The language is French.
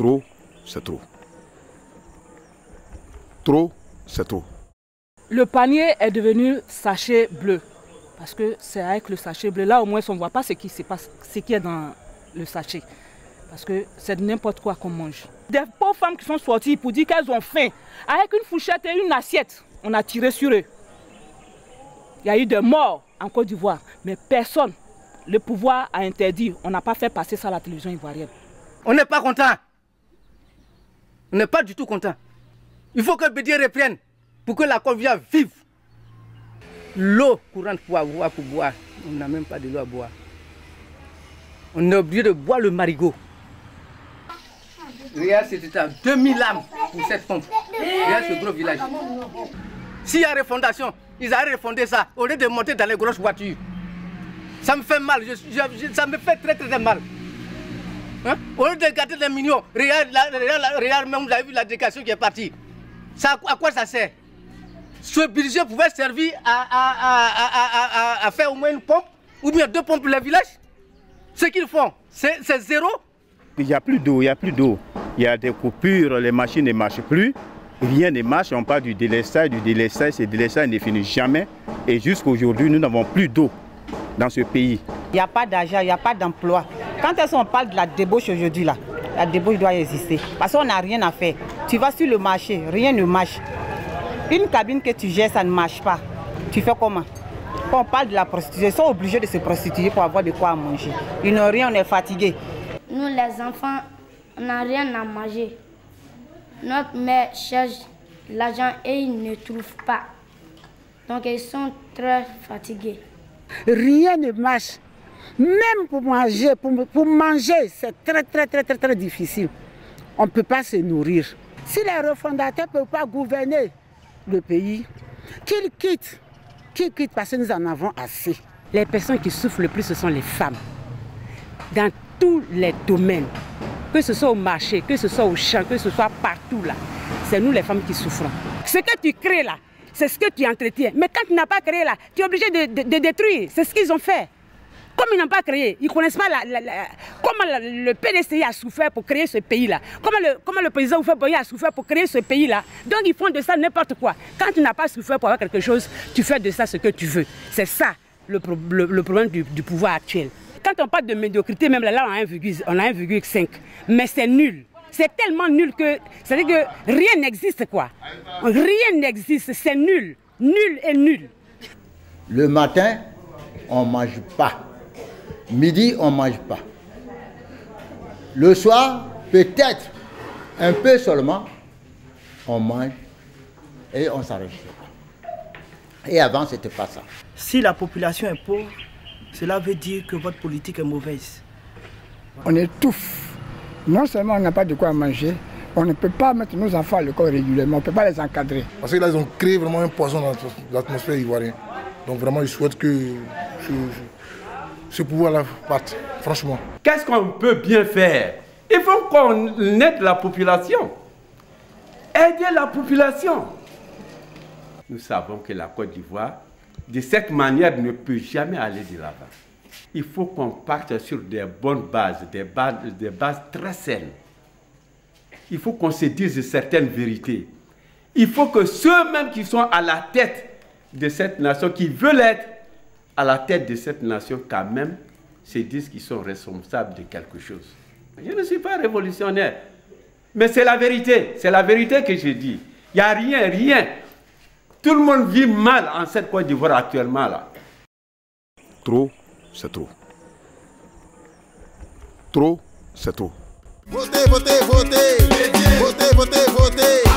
Trop, c'est trop. Trop, c'est trop. Le panier est devenu sachet bleu. Parce que c'est avec le sachet bleu, là au moins on ne voit pas ce qui est dans le sachet. Parce que c'est n'importe quoi qu'on mange. Des pauvres femmes qui sont sorties pour dire qu'elles ont faim, avec une fourchette et une assiette, on a tiré sur eux. Il y a eu des morts en Côte d'Ivoire, mais personne, le pouvoir a interdit. On n'a pas fait passer ça à la télévision ivoirienne. On n'est pas content. On n'est pas du tout content. Il faut que Bédié reprenne pour que la Côte d'Ivoire vive. L'eau courante pour boire, on n'a même pas de l'eau à boire. On est obligé de boire le marigot. Regarde, c'était à 2000 âmes pour cette pompe. Regarde ce gros village. S'il y a refondation, ils arrêtent de refonder ça au lieu de monter dans les grosses voitures. Ça me fait mal, ça me fait très très mal. Hein? Au lieu de garder des millions, regarde même, vous avez vu la délégation qui est partie. Ça, à quoi ça sert? Ce budget pouvait servir à faire au moins une pompe ou bien 2 pompes pour les villages. Ce qu'ils font, c'est zéro. Il n'y a plus d'eau, il n'y a plus d'eau. Il y a des coupures, les machines ne marchent plus. Rien ne marche, on parle du délestage, ce délestage ne finit jamais. Et jusqu'à aujourd'hui, nous n'avons plus d'eau dans ce pays. Il n'y a pas d'argent, il n'y a pas d'emploi. Quand est-ce qu'on parle de la débauche aujourd'hui là? La débauche doit exister. Parce qu'on n'a rien à faire. Tu vas sur le marché, rien ne marche. Une cabine que tu gères, ça ne marche pas. Tu fais comment? Quand on parle de la prostitution, ils sont obligés de se prostituer pour avoir de quoi manger. Ils n'ont rien, on est fatigués. Nous les enfants, on n'a rien à manger. Notre mère cherche l'argent et ils ne trouvent pas. Donc ils sont très fatigués. Rien ne marche. Même pour manger, c'est très difficile. On ne peut pas se nourrir. Si les refondateurs ne peuvent pas gouverner le pays, qu'ils quittent. Qu'ils quittent parce que nous en avons assez. Les personnes qui souffrent le plus, ce sont les femmes. Dans tous les domaines. Que ce soit au marché, que ce soit au champ, que ce soit partout là. C'est nous les femmes qui souffrons. Ce que tu crées là, c'est ce que tu entretiens. Mais quand tu n'as pas créé là, tu es obligé de détruire. C'est ce qu'ils ont fait. Comme ils n'ont pas créé, ils ne connaissent pas comment le PDCI a souffert pour créer ce pays-là. Comment le président Oufoué-Boigny a souffert pour créer ce pays-là. Donc ils font de ça n'importe quoi. Quand tu n'as pas souffert pour avoir quelque chose, tu fais de ça ce que tu veux. C'est ça le problème du pouvoir actuel. Quand on parle de médiocrité, même là on a 1,5. Mais c'est nul. C'est tellement nul que... C'est-à-dire que rien n'existe quoi. Rien n'existe, c'est nul. Nul et nul. Le matin, on ne mange pas. Midi, on ne mange pas. Le soir, peut-être, un peu seulement, on mange et on s'arrête. Et avant, ce n'était pas ça. Si la population est pauvre, cela veut dire que votre politique est mauvaise. On étouffe. Non seulement on n'a pas de quoi manger, on ne peut pas mettre nos enfants à l'école régulièrement, on ne peut pas les encadrer. Parce que là, ils ont créé vraiment un poison dans l'atmosphère ivoirienne. Donc vraiment, je souhaite que ce pouvoir-là parte, franchement. Qu'est-ce qu'on peut bien faire? Il faut qu'on aide la population. Aider la population. Nous savons que la Côte d'Ivoire, de cette manière, ne peut jamais aller de l'avant. Il faut qu'on parte sur des bonnes bases, des bases très saines. Il faut qu'on se dise certaines vérités. Il faut que ceux-mêmes qui sont à la tête de cette nation, qui veulent être à la tête de cette nation, quand même, se disent qu'ils sont responsables de quelque chose. Je ne suis pas révolutionnaire, mais c'est la vérité que je dis. Il n'y a rien. Tout le monde vit mal en cette Côte d'Ivoire actuellement là. Trop, c'est trop. Trop, c'est trop. Votez, votez, votez. Votez, votez, votez.